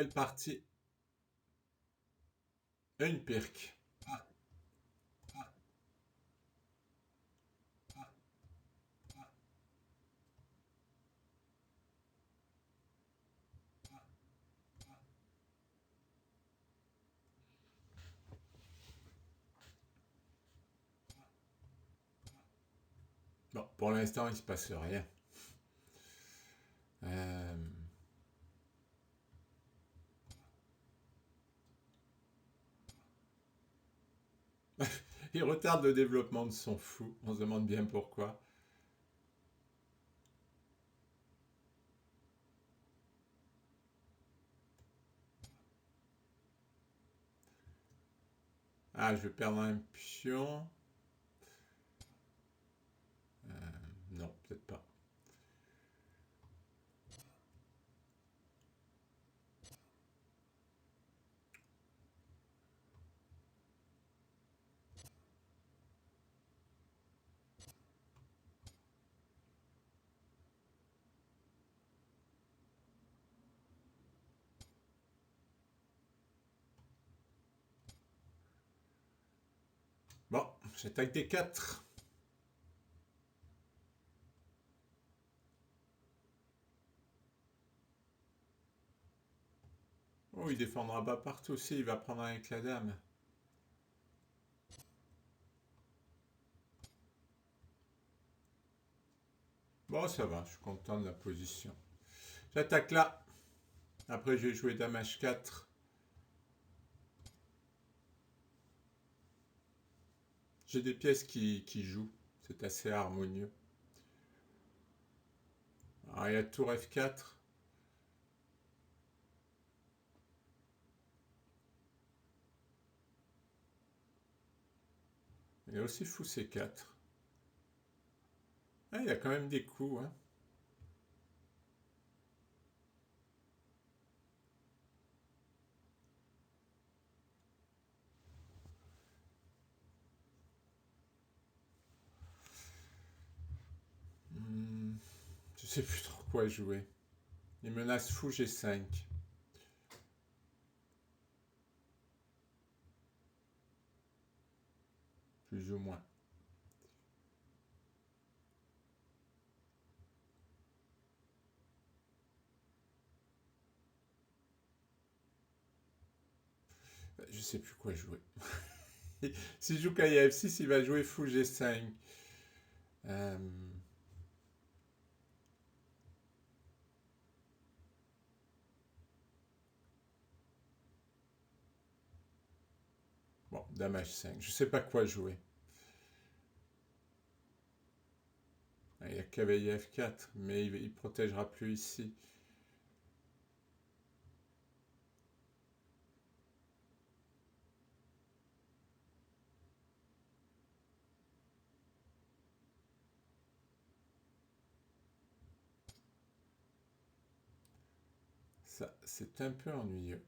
Belle partie. Une pirque. Bon, pour l'instant, il se passe rien. Euh, Il retarde le développement de son fou. On se demande bien pourquoi. Ah, je vais perdre un pion. Non, peut-être pas. Bon, j'attaque des 4. Oh, il défendra pas partout aussi. Il va prendre avec la dame. Bon, ça va. Je suis content de la position. J'attaque là. Après, j'ai joué dame H4. J'ai des pièces qui jouent. C'est assez harmonieux. Alors, il y a tour F4. Il y a aussi fou C4. Ah, il y a quand même des coups. Hein. Hmm, je sais plus trop quoi jouer. Il menace fou G5. Plus ou moins. Je sais plus quoi jouer. S'il joue KF6, il va jouer fou G5. Euh, Bon, dame H5. Je sais pas quoi jouer. Ah, il y a cavalier F4, mais il protégera plus ici. Ça, c'est un peu ennuyeux.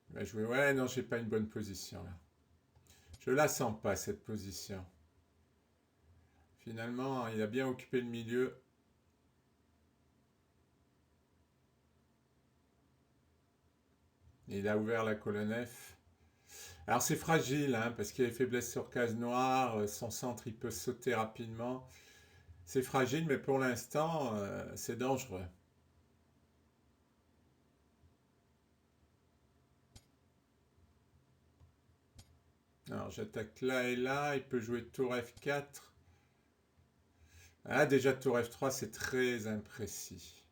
Il va jouer. Ouais, non, j'ai pas une bonne position là. Je la sens pas cette position. Finalement, il a bien occupé le milieu. Il a ouvert la colonne F. Alors c'est fragile, hein, parce qu'il y a des faiblesses sur case noire, son centre il peut sauter rapidement. C'est fragile, mais pour l'instant, c'est dangereux. Alors j'attaque là et là, il peut jouer tour F4. Ah déjà tour F3, c'est très imprécis.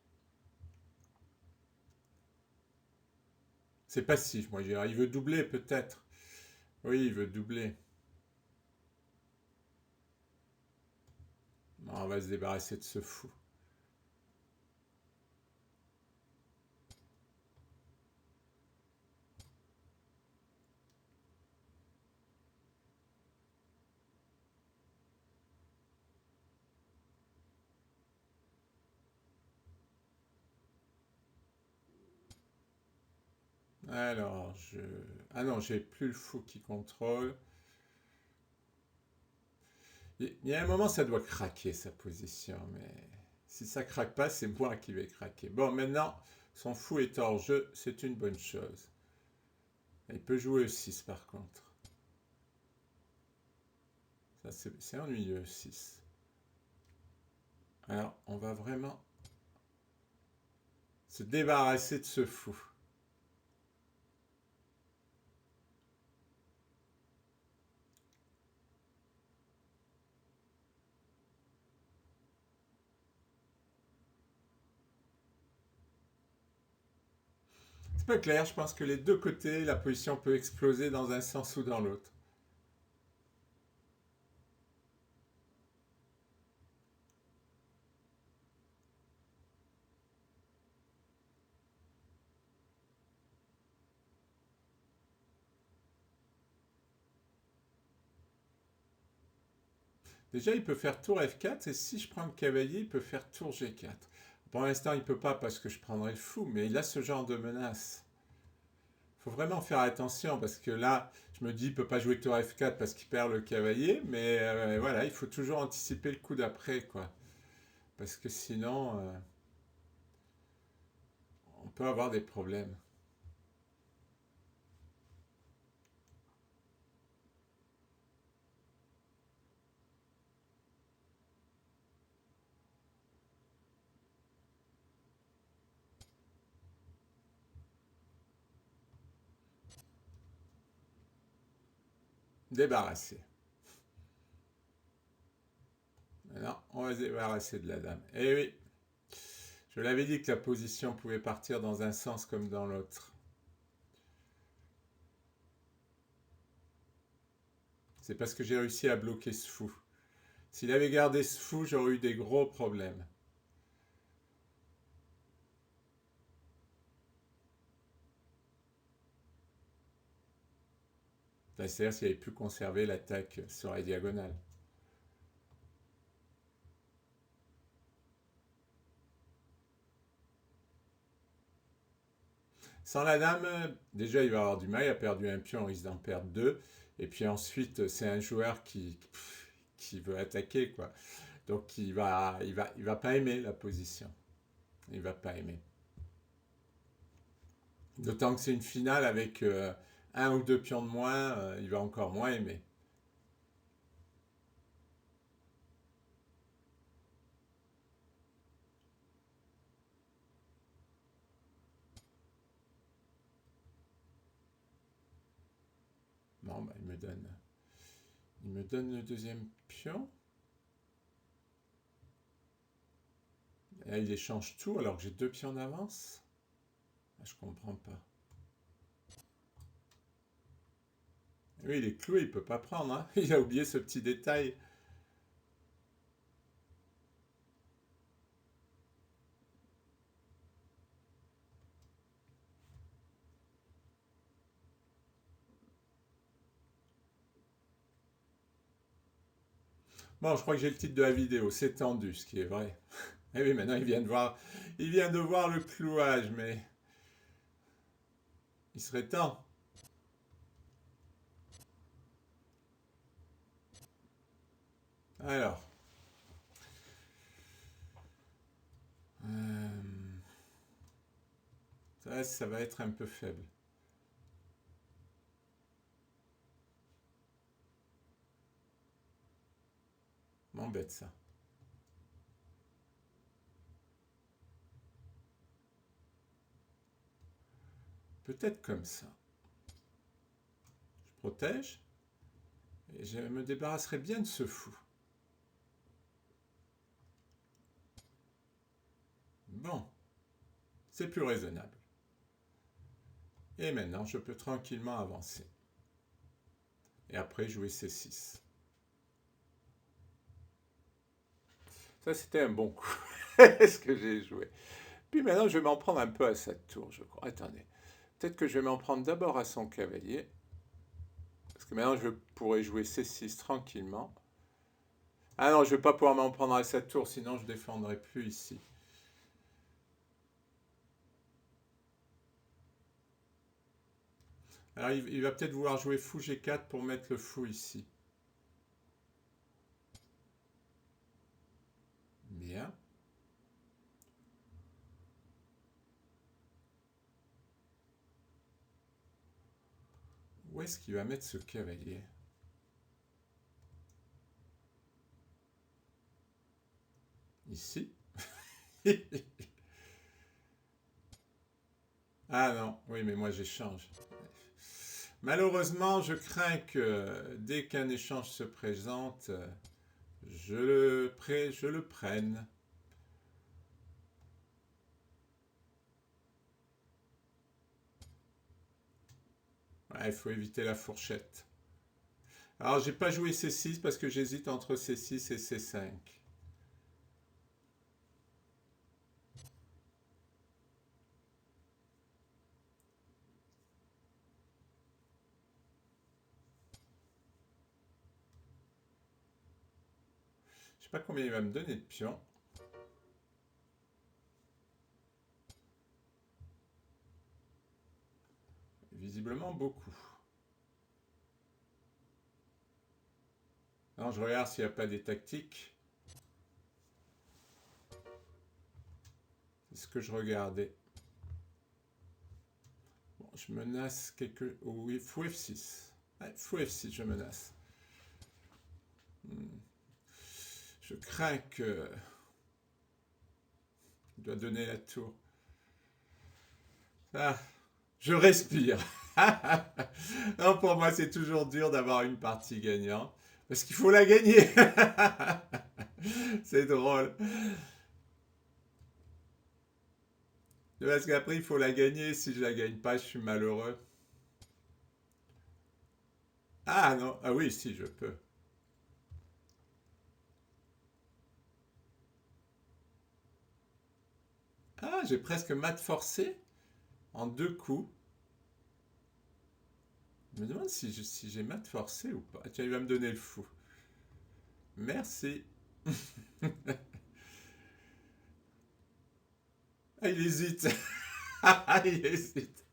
C'est passif, moi je dirais. Il veut doubler peut-être. Oui, il veut doubler. Non, on va se débarrasser de ce fou. Alors, je... Ah non, j'ai plus le fou qui contrôle. Il y a un moment, ça doit craquer sa position, mais si ça craque pas, c'est moi qui vais craquer. Bon, maintenant, son fou est hors jeu, c'est une bonne chose. Il peut jouer E6 par contre. Ça, c'est ennuyeux, 6. Alors, on va vraiment se débarrasser de ce fou. C'est pas clair, je pense que les deux côtés, la position peut exploser dans un sens ou dans l'autre. Déjà, il peut faire tour F4, et si je prends le cavalier, il peut faire tour G4. Pour l'instant, il ne peut pas parce que je prendrai le fou, mais il a ce genre de menace. Il faut vraiment faire attention, parce que là, je me dis, il ne peut pas jouer tour F4 parce qu'il perd le cavalier, mais voilà, il faut toujours anticiper le coup d'après, quoi. Parce que sinon, on peut avoir des problèmes. Débarrasser. Maintenant, on va se débarrasser de la dame. Eh oui, je l'avais dit que la position pouvait partir dans un sens comme dans l'autre. C'est parce que j'ai réussi à bloquer ce fou. S'il avait gardé ce fou, j'aurais eu des gros problèmes. C'est-à-dire s'il avait pu conserver l'attaque sur la diagonale. Sans la dame, déjà il va avoir du mal, il a perdu un pion, on risque d'en perdre deux. Et puis ensuite, c'est un joueur qui veut attaquer, quoi. Donc il va pas aimer la position. Il va pas aimer. D'autant que c'est une finale avec un ou deux pions de moins, il va encore moins aimer. Non, bah, il me donne le deuxième pion. Et là, il échange tout alors que j'ai deux pions d'avance. Ah, je comprends pas. Oui, il est cloué, il peut pas prendre. Hein. Il a oublié ce petit détail. Bon, je crois que j'ai le titre de la vidéo. C'est tendu, ce qui est vrai. Et oui, maintenant il vient de voir le clouage, mais il serait temps. Alors, euh, ça va être un peu faible. M'embête ça. Peut-être comme ça. Je protège et je me débarrasserai bien de ce fou. Bon, c'est plus raisonnable. Et maintenant, je peux tranquillement avancer. Et après, jouer C6. Ça, c'était un bon coup. Ce que j'ai joué. Puis maintenant, je vais m'en prendre un peu à cette tour, je crois. Attendez. Peut-être que je vais m'en prendre d'abord à son cavalier. Parce que maintenant, je pourrais jouer C6 tranquillement. Ah non, je ne vais pas pouvoir m'en prendre à cette tour, sinon je ne défendrai plus ici. Alors, il va peut-être vouloir jouer fou G4 pour mettre le fou ici. est-ce qu'il va mettre ce cavalier? Ici? Ah non, oui, mais moi j'échange. Malheureusement, je crains que dès qu'un échange se présente, je le prenne. Ouais, il faut éviter la fourchette. Alors, j'ai pas joué C6 parce que j'hésite entre C6 et C5. Je sais pas combien il va me donner de pions. Visiblement beaucoup. Non, je regarde s'il n'y a pas des tactiques. C'est ce que je regardais. Bon, je menace quelque... Oh, oui, fou F6. Ouais, fou F6, je menace. Je crains que... Il doit donner la tour. Ah, je respire. Non, pour moi, c'est toujours dur d'avoir une partie gagnante. Parce qu'il faut la gagner. C'est drôle. Parce qu'après, il faut la gagner. Si je la gagne pas, je suis malheureux. Ah non, ah oui, si, je peux. Ah, j'ai presque mat forcé en deux coups. Je me demande si j'ai mat forcé ou pas. Tiens, il va me donner le fou. Merci. Ah, il hésite. Il hésite.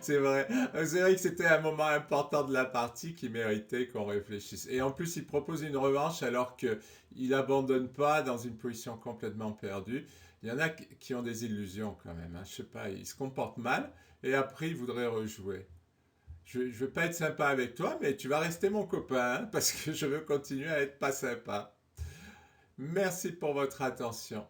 C'est vrai. C'est vrai que c'était un moment important de la partie qui méritait qu'on réfléchisse. Et en plus, il propose une revanche alors qu'il n'abandonne pas dans une position complètement perdue. Il y en a qui ont des illusions quand même, hein. Je sais pas, ils se comportent mal et après ils voudraient rejouer. Je ne veux pas être sympa avec toi, mais tu vas rester mon copain, hein, parce que je veux continuer à être pas sympa. Merci pour votre attention.